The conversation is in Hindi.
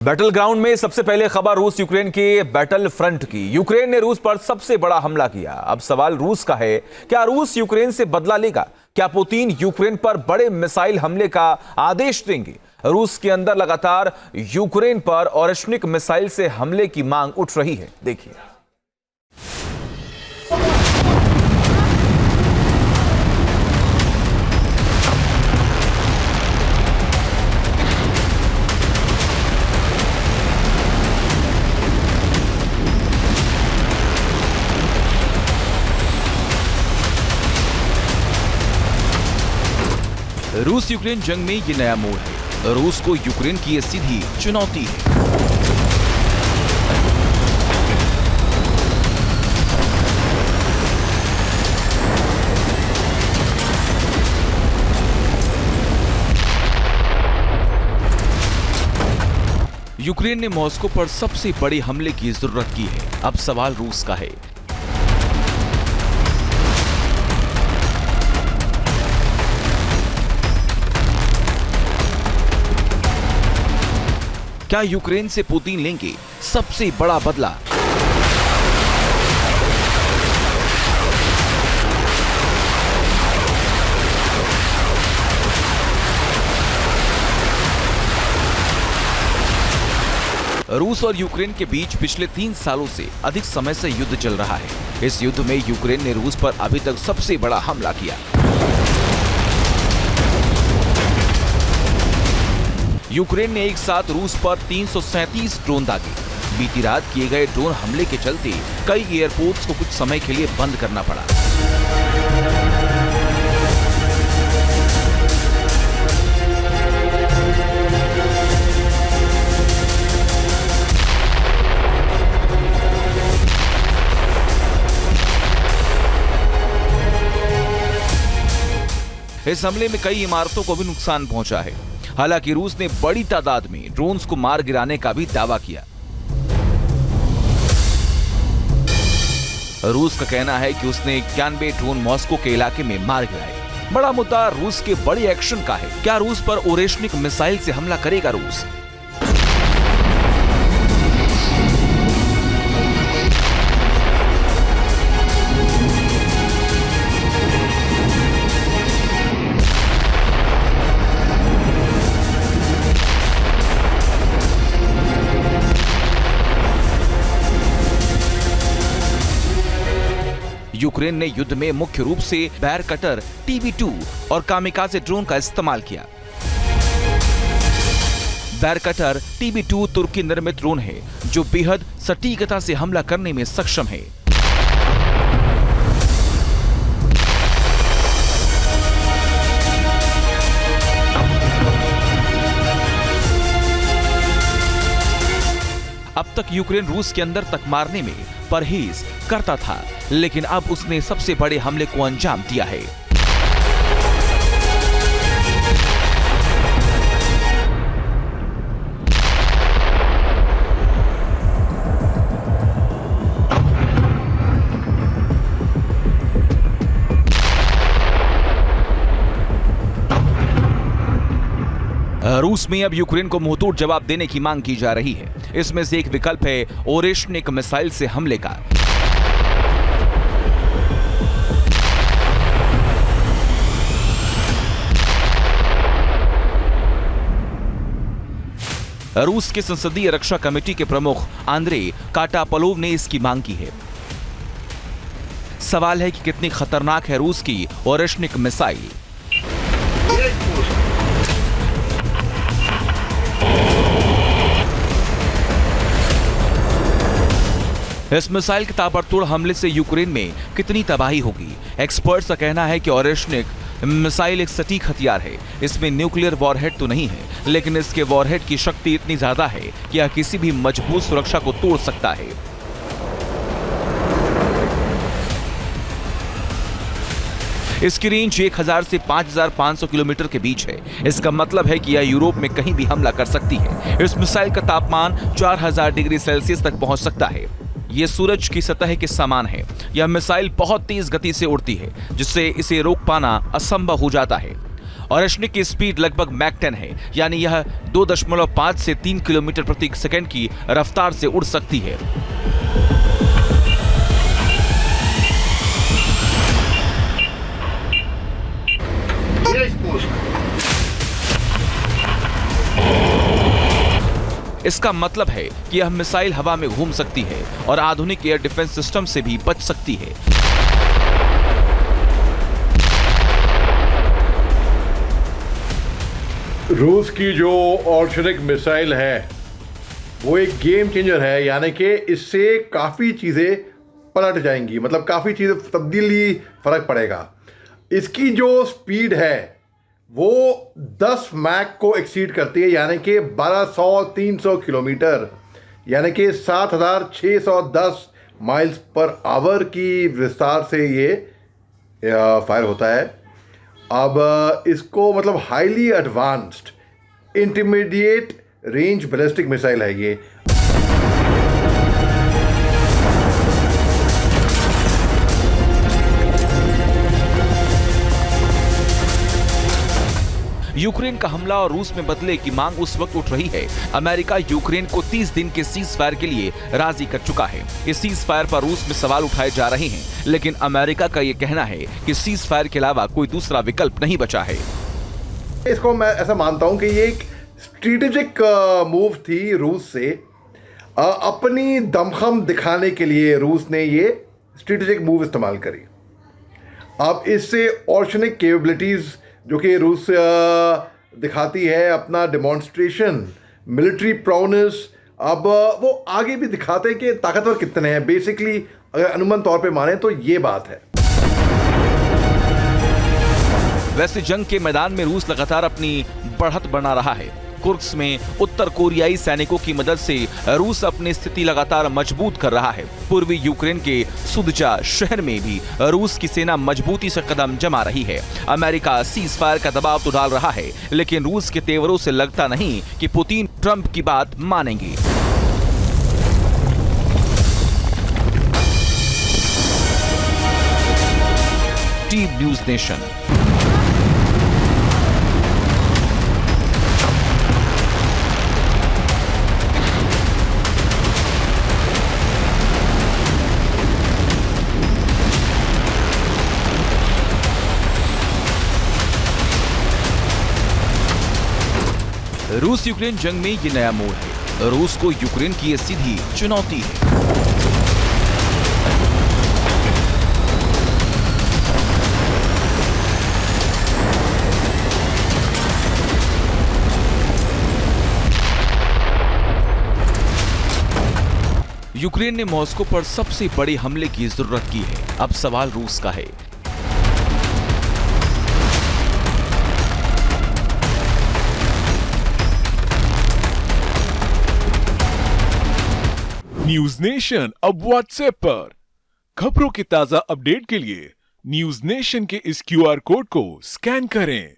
बैटल ग्राउंड में सबसे पहले खबर रूस यूक्रेन के बैटल फ्रंट की। यूक्रेन ने रूस पर सबसे बड़ा हमला किया। अब सवाल रूस का है, क्या रूस यूक्रेन से बदला लेगा? क्या पुतिन यूक्रेन पर बड़े मिसाइल हमले का आदेश देंगे? रूस के अंदर लगातार यूक्रेन पर ऑरेशनिक मिसाइल से हमले की मांग उठ रही है। देखिए। रूस यूक्रेन जंग में ये नया मोड़ है। रूस को यूक्रेन की ये सीधी चुनौती है। यूक्रेन ने मॉस्को पर सबसे बड़े हमले की जरूरत की है। अब सवाल रूस का है। क्या यूक्रेन से पुतिन लेंगे सबसे बड़ा बदला? रूस और यूक्रेन के बीच पिछले 3 सालों से अधिक समय से युद्ध चल रहा है। इस युद्ध में यूक्रेन ने रूस पर अभी तक सबसे बड़ा हमला किया। यूक्रेन ने एक साथ रूस पर 337 ड्रोन दागे। बीती रात किए गए ड्रोन हमले के चलते कई एयरपोर्ट्स को कुछ समय के लिए बंद करना पड़ा। इस हमले में कई इमारतों को भी नुकसान पहुंचा है। हालांकि रूस ने बड़ी तादाद में ड्रोन्स को मार गिराने का भी दावा किया। रूस का कहना है कि उसने 91 ड्रोन मॉस्को के इलाके में मार गिराए। बड़ा मुद्दा रूस के बड़े एक्शन का है। क्या रूस पर ओरेशनिक मिसाइल से हमला करेगा रूस? यूक्रेन ने युद्ध में मुख्य रूप से बैरकटर TB2 और कामिकाज़े ड्रोन का इस्तेमाल किया। बैरकटर TB2 तुर्की निर्मित ड्रोन है जो बेहद सटीकता से हमला करने में सक्षम है। अब तक यूक्रेन रूस के अंदर तक मारने में परहेज करता था, लेकिन अब उसने सबसे बड़े हमले को अंजाम दिया है। रूस में अब यूक्रेन को मुंहतोड़ जवाब देने की मांग की जा रही है। इसमें से एक विकल्प है ओरेशनिक मिसाइल से हमले का। रूस के संसदीय रक्षा कमेटी के प्रमुख आंद्रे काटापलोव ने इसकी मांग की है। सवाल है कि कितनी खतरनाक है रूस की ओरेशनिक मिसाइल। इस मिसाइल के ताबड़तोड़ हमले से यूक्रेन में कितनी तबाही होगी? एक्सपर्ट्स का कहना है कि ओरेशनिक मिसाइल एक सटीक हथियार है। इसमें न्यूक्लियर वॉरहेड तो नहीं है, लेकिन इसके वॉरहेड की शक्ति इतनी ज्यादा है कि यह किसी भी मजबूत सुरक्षा को तोड़ सकता है। इसकी रेंज 1000 से 5500 किलोमीटर के बीच है। इसका मतलब है कि यह यूरोप में कहीं भी हमला कर सकती है। इस मिसाइल का तापमान 4000 डिग्री सेल्सियस तक पहुंच सकता है। ये सूरज की सतह के समान है। यह मिसाइल बहुत तेज गति से उड़ती है, जिससे इसे रोक पाना असंभव हो जाता है। और एशनिक की स्पीड लगभग मैक 10 है, यानी यह 2.5 से 3 किलोमीटर प्रति सेकंड की रफ्तार से उड़ सकती है। इसका मतलब है कि यह मिसाइल हवा में घूम सकती है और आधुनिक एयर डिफेंस सिस्टम से भी बच सकती है। रूस की जो ऑर्शनिक मिसाइल है वो एक गेम चेंजर है, यानी कि इससे काफ़ी चीज़ें पलट जाएंगी, मतलब काफ़ी चीज़ें तब्दीली फर्क पड़ेगा। इसकी जो स्पीड है वो 10 मैक को एक्सीड करती है, यानी कि 1200-300 किलोमीटर, यानी कि 7610 माइल्स पर आवर की विस्तार से ये फायर होता है। अब इसको मतलब highly advanced intermediate range ballistic missile है ये। यूक्रेन का हमला और रूस में बदले की मांग उस वक्त उठ रही है। अमेरिका यूक्रेन को 30 दिन के सीज फायर के लिए राजी कर चुका है। इस सीज फायर पर रूस में सवाल उठाए जा रहे हैं, लेकिन अमेरिका का यह कहना है कि सीज फायर के अलावा कोई दूसरा विकल्प नहीं बचा है। इसको मैं ऐसा मानता हूं कि ये एक स्ट्रेटेजिक मूव थी रूस से। अपनी दमखम दिखाने के लिए रूस ने ये स्ट्रेटेजिक मूव इस्तेमाल करी। अब इससे ऑर्शनिक कैपेबिलिटीज जो कि रूस दिखाती है, अपना डेमोन्स्ट्रेशन, मिलिट्री प्राउनेस, अब वो आगे भी दिखाते हैं कि ताकतवर कितने हैं। बेसिकली अगर अनुमान तौर पे माने तो ये बात है। वैसे जंग के मैदान में रूस लगातार अपनी बढ़त बना रहा है। कुर्स्क में उत्तर कोरियाई सैनिकों की मदद से रूस अपनी स्थिति लगातार मजबूत कर रहा है। पूर्वी यूक्रेन के सुदचा शहर में भी रूस की सेना मजबूती से कदम जमा रही है। अमेरिका सीज फायर का दबाव तो डाल रहा है, लेकिन रूस के तेवरों से लगता नहीं कि पुतिन ट्रंप की बात मानेंगे। Team news nation. रूस यूक्रेन जंग में ये नया मोड़ है। रूस को यूक्रेन की ये सीधी चुनौती है। यूक्रेन ने मॉस्को पर सबसे बड़े हमले की जरूरत की है। अब सवाल रूस का है। न्यूज नेशन अब व्हाट्सएप पर खबरों की ताजा अपडेट के लिए न्यूज नेशन के इस क्यूआर कोड को स्कैन करें।